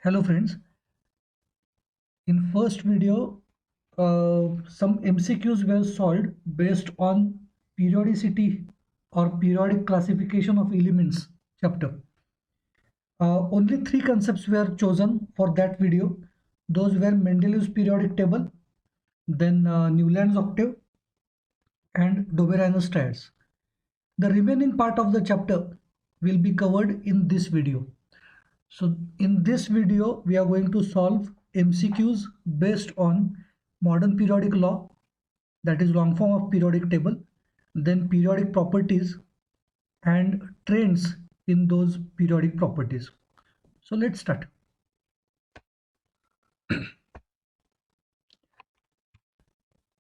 Hello friends, in first video some MCQs were solved based on periodicity or periodic classification of elements chapter. Only three concepts were chosen for that video. Those were Mendeleev's periodic table, then Newland's octave and Doberanus triads. The remaining part of the chapter will be covered in this video. So in this video, we are going to solve MCQs based on modern periodic law, that is long form of periodic table, then periodic properties and trends in those periodic properties. So let's start.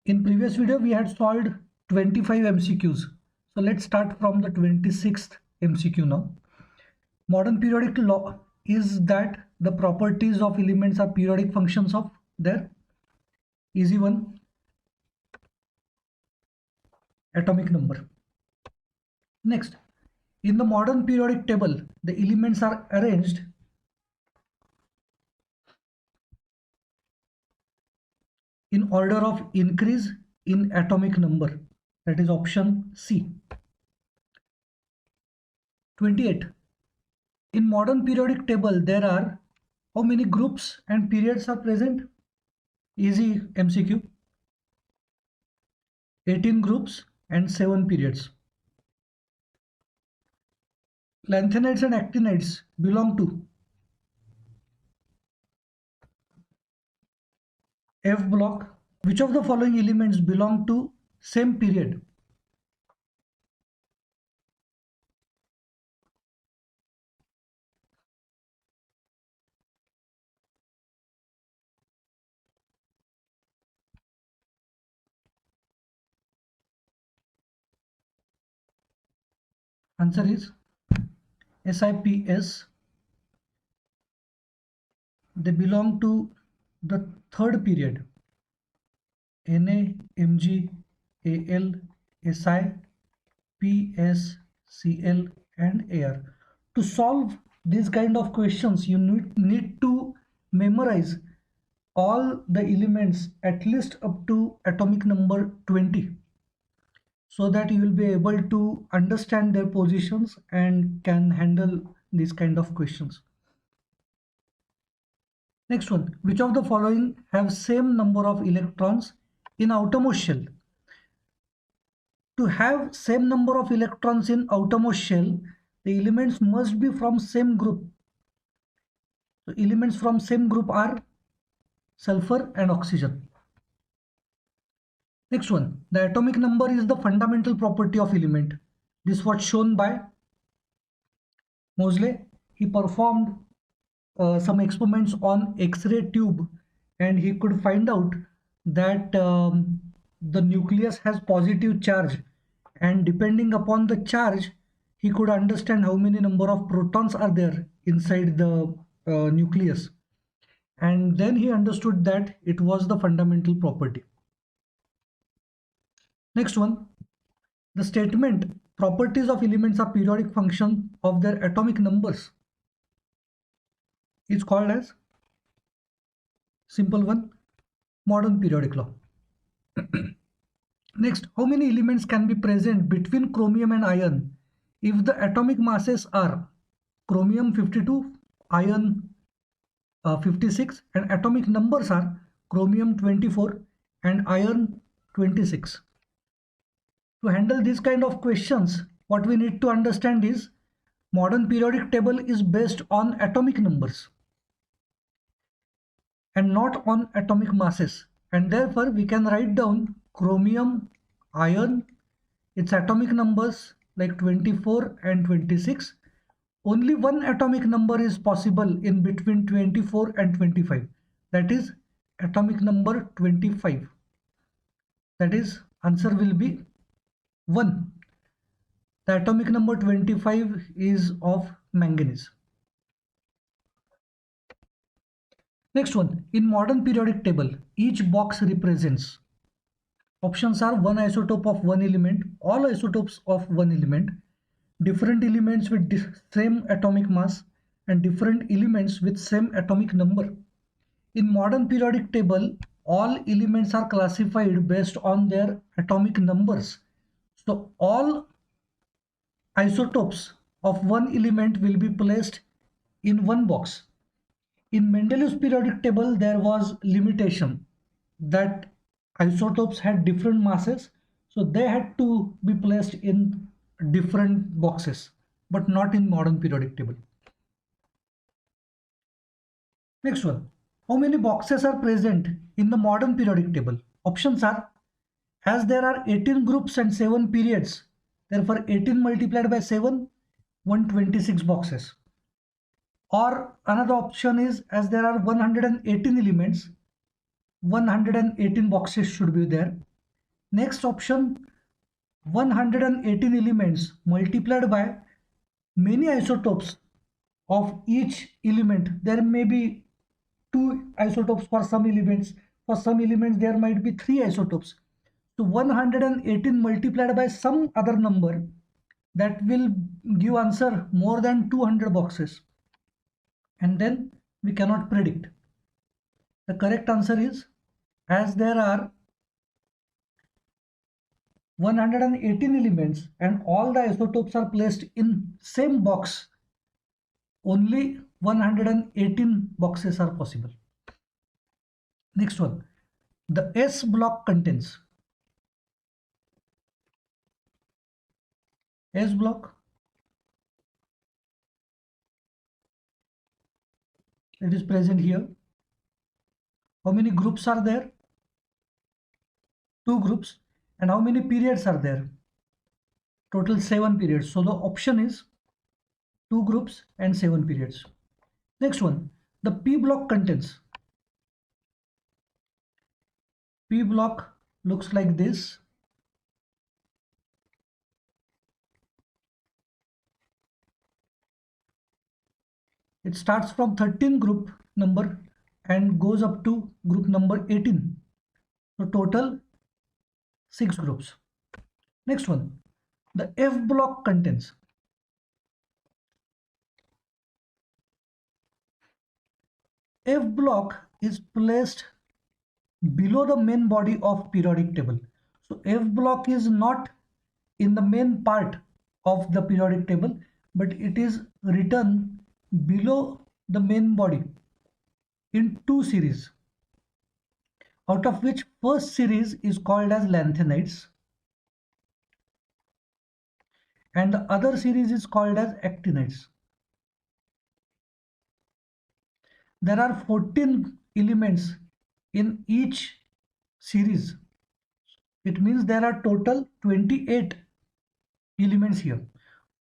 In previous video, we had solved 25 MCQs. So let's start from the 26th MCQ now. Modern periodic law is that the properties of elements are periodic functions of their easy one atomic number. Next, in the modern periodic table, the elements are arranged in order of increase in atomic number. That is option C. 28. In modern periodic table, there are how many groups and periods are present? Easy MCQ. 18 groups and 7 periods. Lanthanides and actinides belong to F block. Which of the following elements belong to same period? Answer is SIPS. They belong to the third period. Na, Mg, Al, Si, Ps, Cl and Ar. To solve these kind of questions, you need to memorize all the elements at least up to atomic number 20, so that you will be able to understand their positions and can handle these kind of questions. Next one, which of the following have same number of electrons in outermost shell? To have same number of electrons in outermost shell, the elements must be from same group. So elements from same group are sulfur and oxygen. Next one, the atomic number is the fundamental property of element. This was shown by Moseley. He performed some experiments on X-ray tube and he could find out that the nucleus has positive charge, and depending upon the charge he could understand how many number of protons are there inside the nucleus, and then he understood that it was the fundamental property. Next one, the statement properties of elements are periodic function of their atomic numbers is called as simple one, modern periodic law. Next, how many elements can be present between chromium and iron if the atomic masses are chromium 52, iron 56, and atomic numbers are chromium 24 and iron 26. To handle these kind of questions, what we need to understand is modern periodic table is based on atomic numbers and not on atomic masses, and therefore we can write down chromium, iron, its atomic numbers like 24 and 26. Only one atomic number is possible in between 24 and 25, that is atomic number 25. That is, answer will be 1. The atomic number 25 is of manganese. Next one, in modern periodic table, each box represents, options are one isotope of one element, all isotopes of one element, different elements with same atomic mass, and different elements with same atomic number. In modern periodic table, all elements are classified based on their atomic numbers. So all isotopes of one element will be placed in one box. In Mendeleev's periodic table, there was limitation that isotopes had different masses, so they had to be placed in different boxes, but not in modern periodic table. Next one. How many boxes are present in the modern periodic table? Options are, as there are 18 groups and 7 periods, therefore 18 multiplied by 7, 126 boxes. Or another option is, as there are 118 elements, 118 boxes should be there. Next option, 118 elements multiplied by many isotopes of each element. There may be 2 isotopes for some elements. For some elements, there might be 3 isotopes. So 118 multiplied by some other number, that will give answer more than 200 boxes. And then we cannot predict. The correct answer is, as there are 118 elements and all the isotopes are placed in same box, only 118 boxes are possible. Next one, the S block contains. S block, it is present here. How many groups are there? 2 groups. And how many periods are there? Total 7 periods. So the option is 2 groups and 7 periods. Next one, the P block contains. P block looks like this. It starts from 13 group number and goes up to group number 18. So total 6 groups. Next one, the F block contains. F block is placed below the main body of periodic table. So F block is not in the main part of the periodic table, but it is written below the main body in 2 series, out of which first series is called as lanthanides and the other series is called as actinides. There are 14 elements in each series. It means there are total 28 elements here,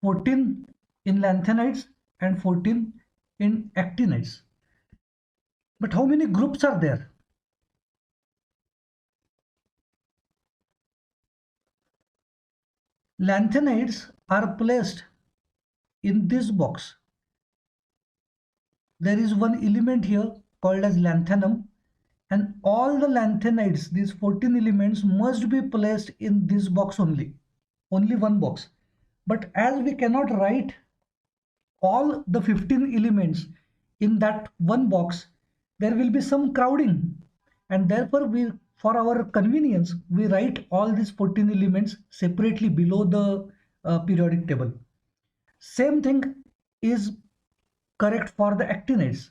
14 in lanthanides and 14 in actinides. But how many groups are there? Lanthanides are placed in this box. There is one element here called as lanthanum, and all the lanthanides, these 14 elements, must be placed in this box only one box. But as we cannot write all the 15 elements in that one box, there will be some crowding, and therefore we, for our convenience, we write all these 14 elements separately below the periodic table. Same thing is correct for the actinides.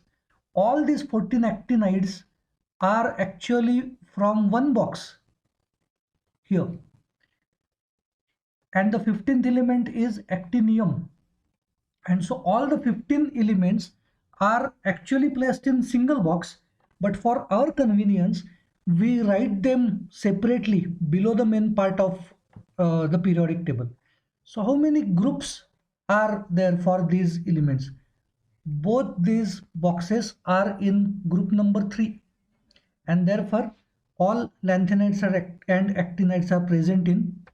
All these 14 actinides are actually from one box here, and the 15th element is actinium, and so all the 15 elements are actually placed in single box, but for our convenience we write them separately below the main part of the periodic table. So how many groups are there for these elements? Both these boxes are in group number 3, and therefore all lanthanides and actinides are present in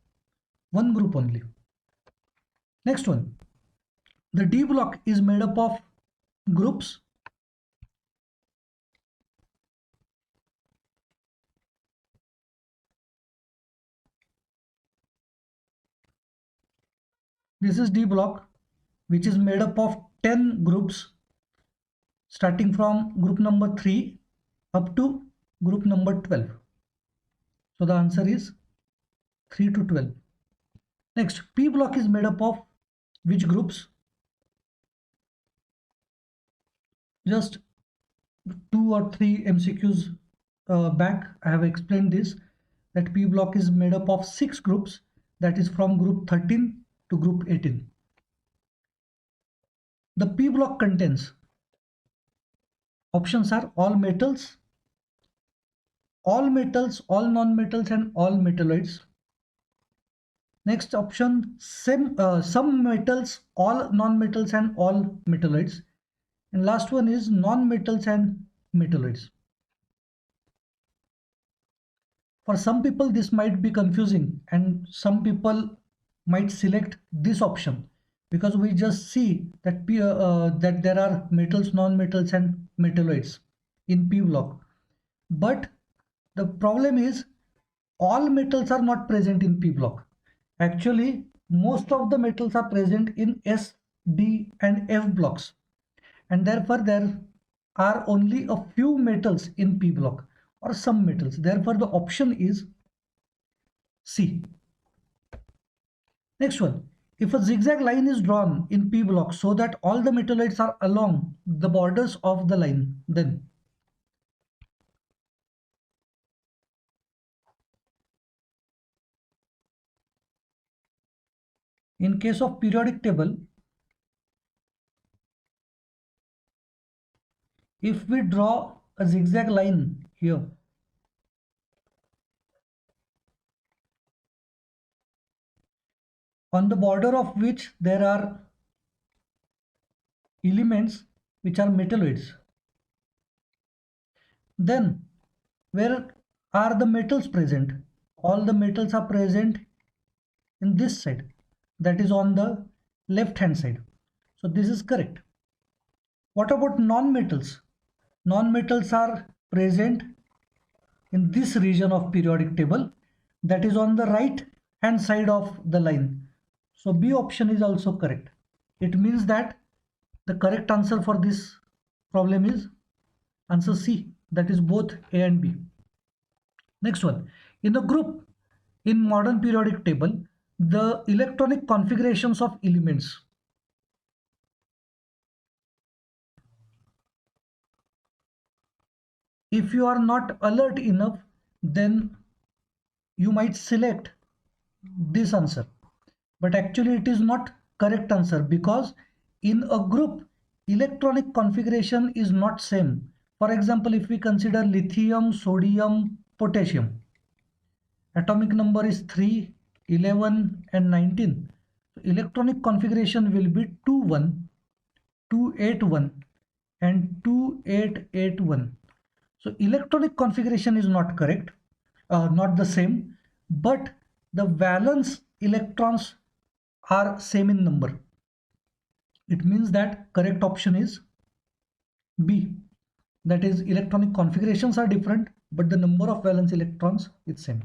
one group only. Next one, the D block is made up of groups. This is D block, which is made up of 10 groups, starting from group number 3 up to group number 12. So the answer is 3 to 12. Next, P block is made up of which groups? Just 2 or 3 MCQs back, I have explained this, that P block is made up of 6 groups, that is from group 13 to group 18. The P block contains, options are all metals, all non-metals and all metalloids. Next option, some metals, all non-metals and all metalloids. And last one is non-metals and metalloids. For some people this might be confusing and some people might select this option because we just see that that there are metals, non-metals and metalloids in P block. But the problem is all metals are not present in P block. Actually, most of the metals are present in S, D and F blocks, and therefore there are only a few metals in P block, or some metals. Therefore the option is C. Next one, if a zigzag line is drawn in P block so that all the metalloids are along the borders of the line, then in case of periodic table, if we draw a zigzag line here, on the border of which there are elements which are metalloids, then where are the metals present? All the metals are present in this side, that is on the left hand side. So this is correct. What about non-metals? Non-metals are present in this region of periodic table, that is on the right hand side of the line. So B option is also correct. It means that the correct answer for this problem is answer C, that is both A and B. Next one, in the group in modern periodic table, the electronic configurations of elements. If you are not alert enough, then you might select this answer, but actually it is not correct answer, because in a group electronic configuration is not same. For example, if we consider lithium, sodium, potassium, atomic number is 3, 11 and 19. So electronic configuration will be 21, 281 and 2881. So electronic configuration is not correct, not the same, but the valence electrons are same in number. It means that correct option is B. That is, electronic configurations are different, but the number of valence electrons is same.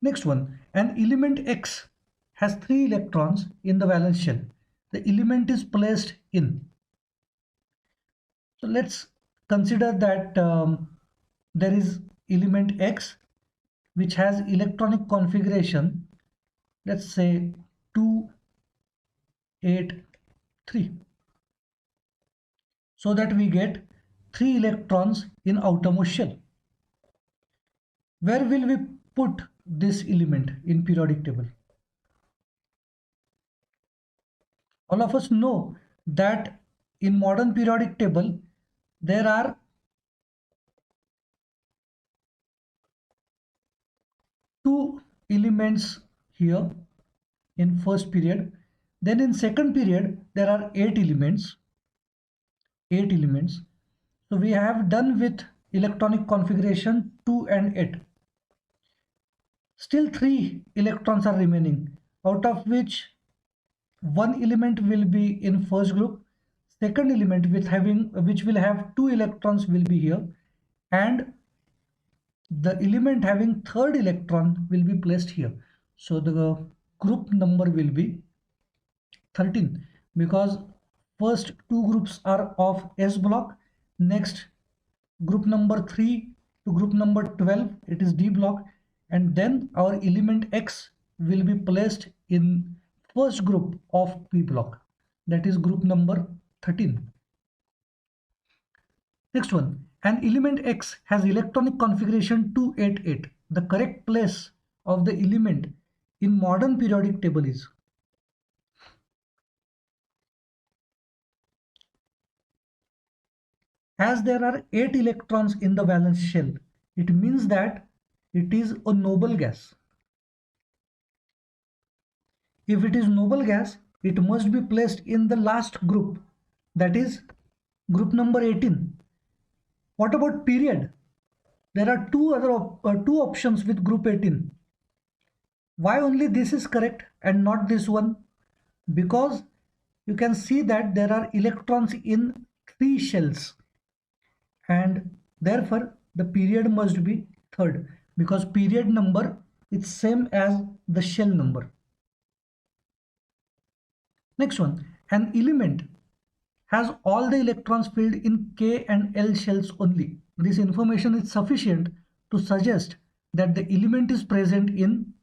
Next one, an element X has 3 electrons in the valence shell. The element is placed in. So let's consider that there is element X which has electronic configuration, let's say 2, 8, 3, so that we get 3 electrons in outermost shell. Where will we put this element in periodic table? All of us know that in modern periodic table there are 2 elements here in first period. Then in second period there are 8 elements. So we have done with electronic configuration 2 and 8. Still 3 electrons are remaining, out of which one element will be in first group, second element which will have 2 electrons will be here, and the element having third electron will be placed here. So the group number will be 13, because First two groups are of S block. Next, group number 3 to group number 12, it is D block. And then our element X will be placed in first group of P block. That is group number 13. Next one, an element X has electronic configuration 288. The correct place of the element in modern periodic table is, as there are 8 electrons in the valence shell, it means that it is a noble gas. If it is noble gas, it must be placed in the last group, that is group number 18. What about period? There are two options with group 18. Why only this is correct and not this one? Because you can see that there are electrons in 3 shells, and therefore the period must be third, because period number is same as the shell number. Next one, an element has all the electrons filled in K and L shells only. This information is sufficient to suggest that the element is present in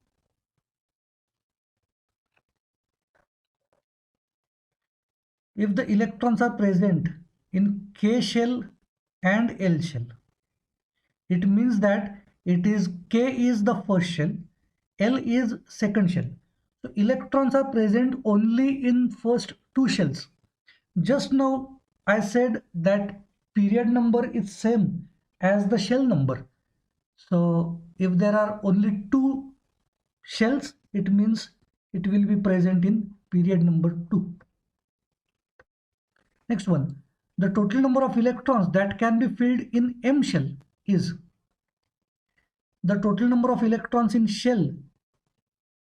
if the electrons are present in K shell and L shell, it means that it is K is the first shell, L is second shell. So electrons are present only in first two shells. Just now I said that period number is same as the shell number. So if there are only two shells, it means it will be present in period number 2. Next one, the total number of electrons that can be filled in M shell is, the total number of electrons in shell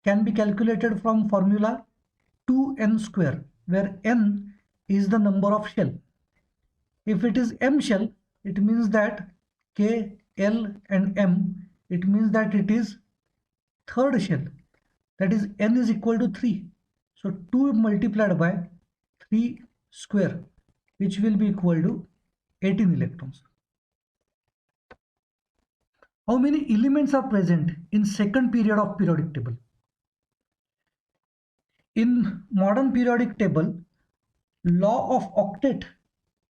can be calculated from formula 2n square, where n is the number of shell. If it is M shell, it means that K, L and M, it means that it is third shell, that is n is equal to 3. So 2 multiplied by 3 square, which will be equal to 18 electrons. How many elements are present in second period of periodic table? In modern periodic table, law of octet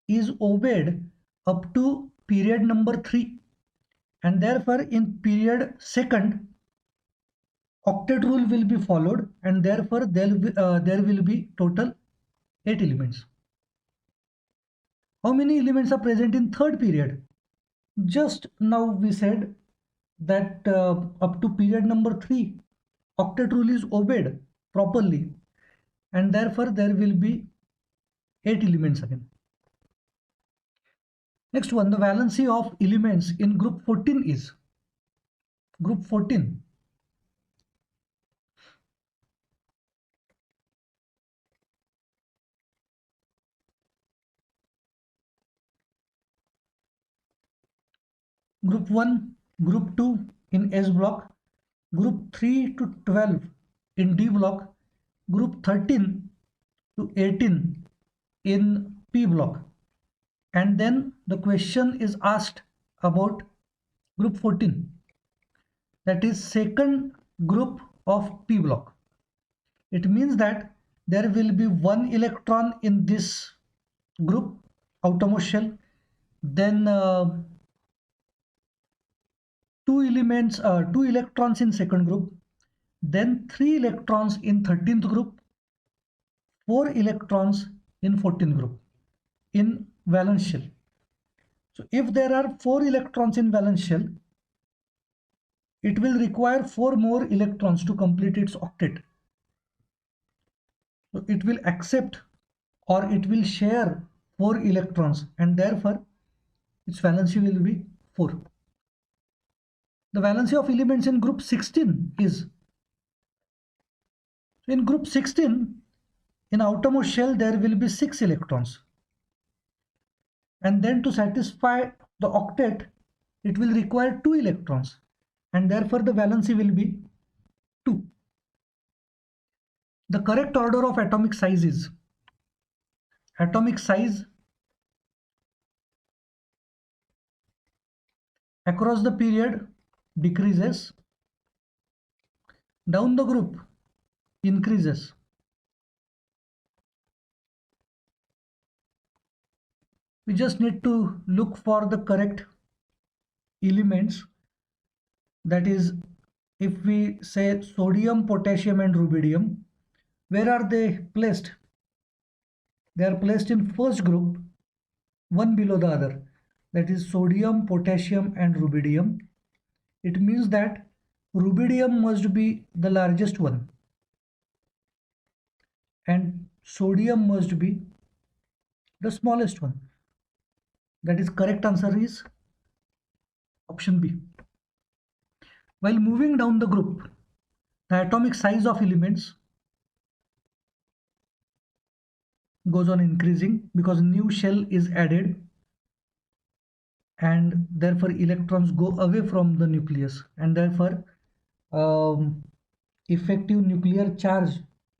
is obeyed up to period number 3, and therefore in period second, octet rule will be followed, and therefore there will be total 8 elements. How many elements are present in third period? Just now we said that up to period number 3, octet rule is obeyed properly, and therefore there will be 8 elements again. Next one, the valency of elements in group 14 is, group 14, group 1, group 2 in S block, group 3 to 12 in D block, group 13 to 18 in P block. And then the question is asked about group 14, that is second group of P block. It means that there will be 1 electron in this group, outermost shell, then 2 electrons in second group, then 3 electrons in 13th group, 4 electrons in 14th group in valence shell. So if there are 4 electrons in valence shell, it will require 4 more electrons to complete its octet. So it will accept or it will share 4 electrons, and therefore its valency will be 4. The valency of elements in group 16 is, in group 16, in outermost shell there will be 6 electrons, and then to satisfy the octet it will require 2 electrons, and therefore the valency will be 2. The correct order of atomic size is, atomic size across the period decreases, down the group increases. We just need to look for the correct elements. That is, if we say sodium, potassium and rubidium, where are they placed? They are placed in first group, one below the other. That is sodium, potassium and rubidium. It means that rubidium must be the largest one and sodium must be the smallest one. That is, correct answer is option B. While moving down the group, the atomic size of elements goes on increasing because new shell is added and therefore electrons go away from the nucleus, and therefore effective nuclear charge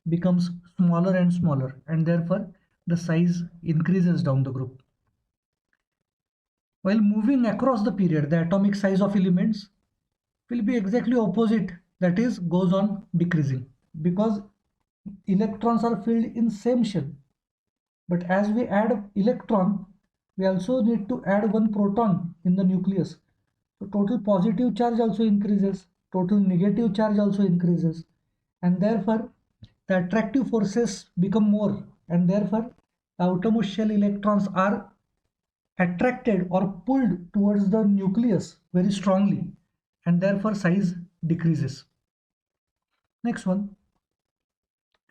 becomes smaller and smaller, and therefore the size increases down the group. While moving across the period, the atomic size of elements will be exactly opposite, that is, goes on decreasing because electrons are filled in same shell. But as we add electron, we also need to add one proton in the nucleus. So total positive charge also increases, total negative charge also increases, and therefore the attractive forces become more, and therefore the outermost shell electrons are attracted or pulled towards the nucleus very strongly, and therefore size decreases. Next one,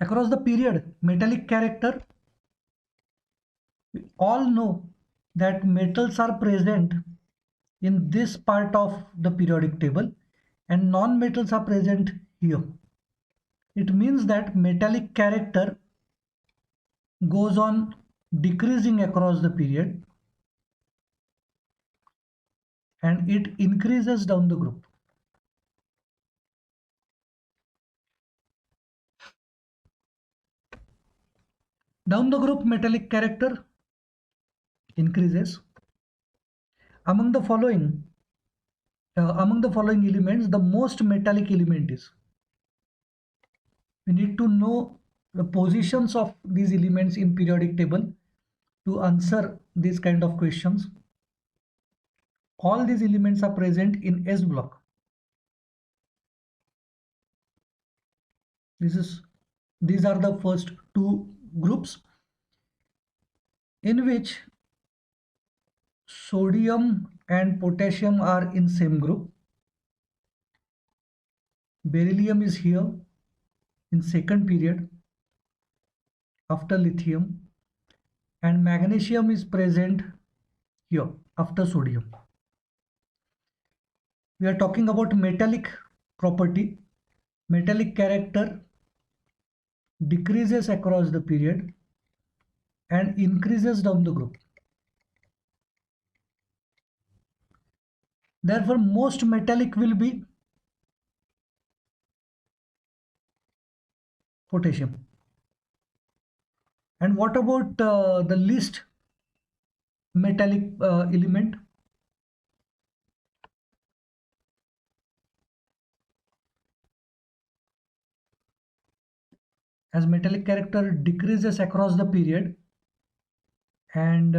across the period, metallic character. We all know that metals are present in this part of the periodic table and non-metals are present here. It means that metallic character goes on decreasing across the period and it increases down the group. Down the group, metallic character increases. Among the following elements, the most metallic element is. We need to know the positions of these elements in periodic table to answer these kind of questions. All these elements are present in S block. These are the first two groups in which sodium and potassium are in same group. Beryllium is here in second period after lithium, and magnesium is present here after sodium. We are talking about metallic property. Metallic character decreases across the period and increases down the group. Therefore, most metallic will be potassium. And what about the least metallic element? As metallic character decreases across the period and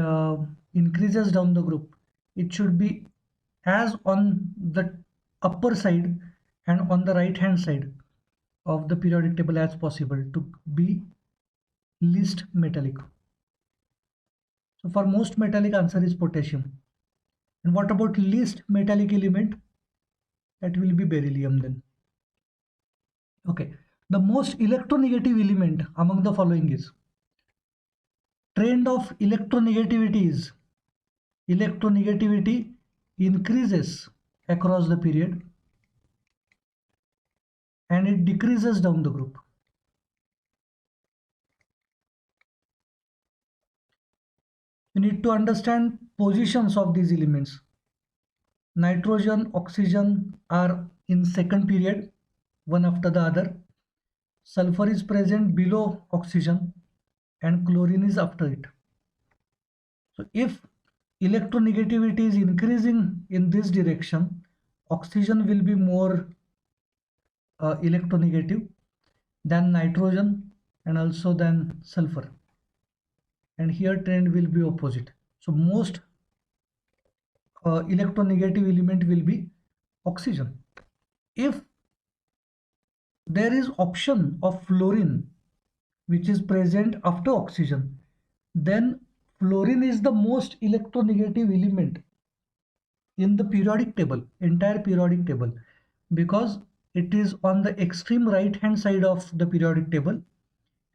increases down the group, it should be as on the upper side and on the right hand side of the periodic table as possible to be least metallic. So for most metallic, answer is potassium. And what about least metallic element? That will be beryllium then. Okay, the most electronegative element among the following is. Trend of electronegativity increases across the period and it decreases down the group. You need to understand positions of these elements. Nitrogen, oxygen are in second period, one after the other. Sulfur is present below oxygen and chlorine is after it. So if electronegativity is increasing in this direction, oxygen will be more electronegative than nitrogen and also than sulfur, and here trend will be opposite. So most electronegative element will be oxygen. If there is option of fluorine which is present after oxygen, then fluorine is the most electronegative element in the periodic table, entire periodic table, because it is on the extreme right hand side of the periodic table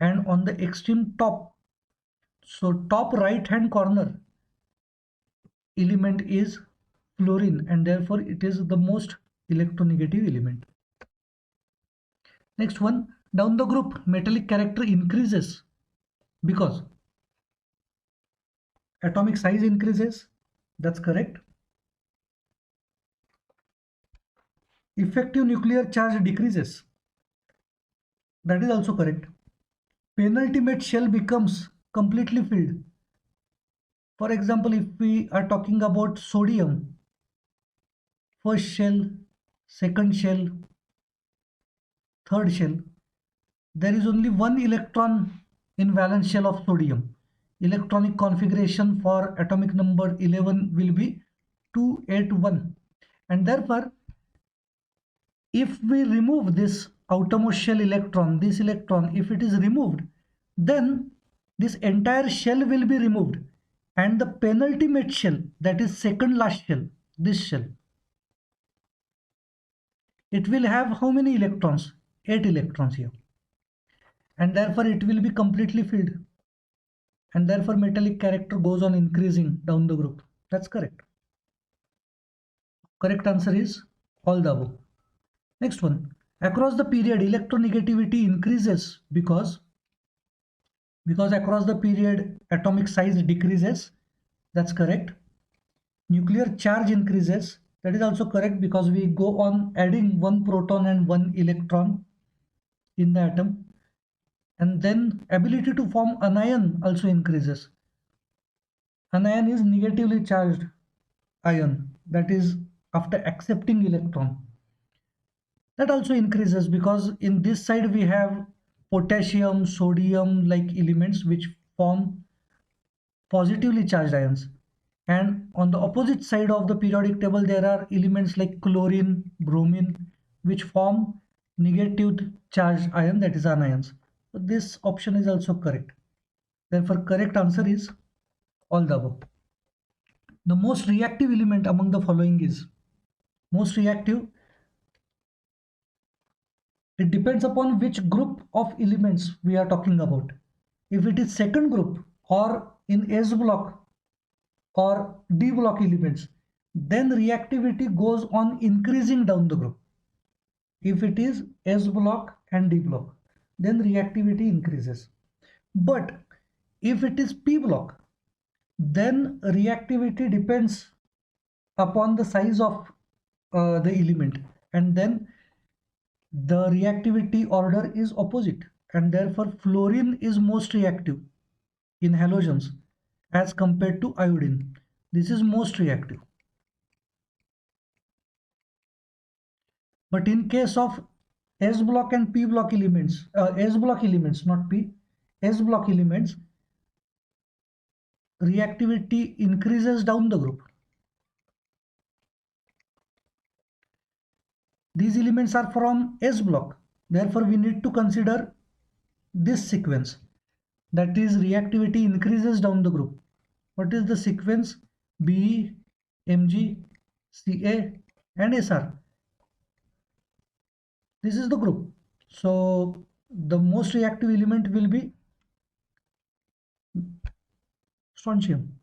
and on the extreme top. So top right hand corner element is fluorine, and therefore it is the most electronegative element. Next one, down the group metallic character increases because atomic size increases. That's correct. Effective nuclear charge decreases. That is also correct. Penultimate shell becomes completely filled. For example, if we are talking about sodium, first shell, second shell, third shell, there is only one electron in valence shell of sodium. Electronic configuration for atomic number 11 will be 281, and therefore if we remove this outermost shell electron, this electron, if it is removed, then this entire shell will be removed, and the penultimate shell, that is second last shell, this shell, it will have how many electrons? 8 electrons here, and therefore it will be completely filled, and therefore metallic character goes on increasing down the group. That's correct. Correct answer is all the above. Next one, across the period electronegativity increases because across the period atomic size decreases. That's correct. Nuclear charge increases. That is also correct, because we go on adding one proton and one electron in the atom, and then ability to form anion also increases. Anion is negatively charged ion, that is after accepting electron. That also increases because in this side we have potassium, sodium like elements which form positively charged ions, and on the opposite side of the periodic table there are elements like chlorine, bromine, which form negative charged ion, that is anions. So this option is also correct. Therefore correct answer is all the above. The most reactive element among the following is most reactive. It depends upon which group of elements we are talking about. If it is second group or in S block or D block elements, then reactivity goes on increasing down the group. If it is S block and D block, then reactivity increases. But if it is P block, then reactivity depends upon the size of the element, and then the reactivity order is opposite, and therefore fluorine is most reactive in halogens as compared to iodine. This is most reactive. But in case of S block and P block elements, S block elements, not P, S block elements, reactivity increases down the group. These elements are from S block. Therefore, we need to consider this sequence. That is, reactivity increases down the group. What is the sequence? Be, Mg, Ca and Sr. This is the group. So the most reactive element will be strontium.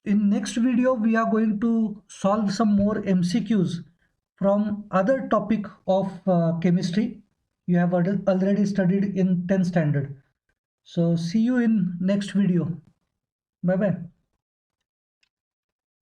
In next video, we are going to solve some more MCQs from other topic of chemistry you have already studied in 10th standard. So see you in next video. Bye bye.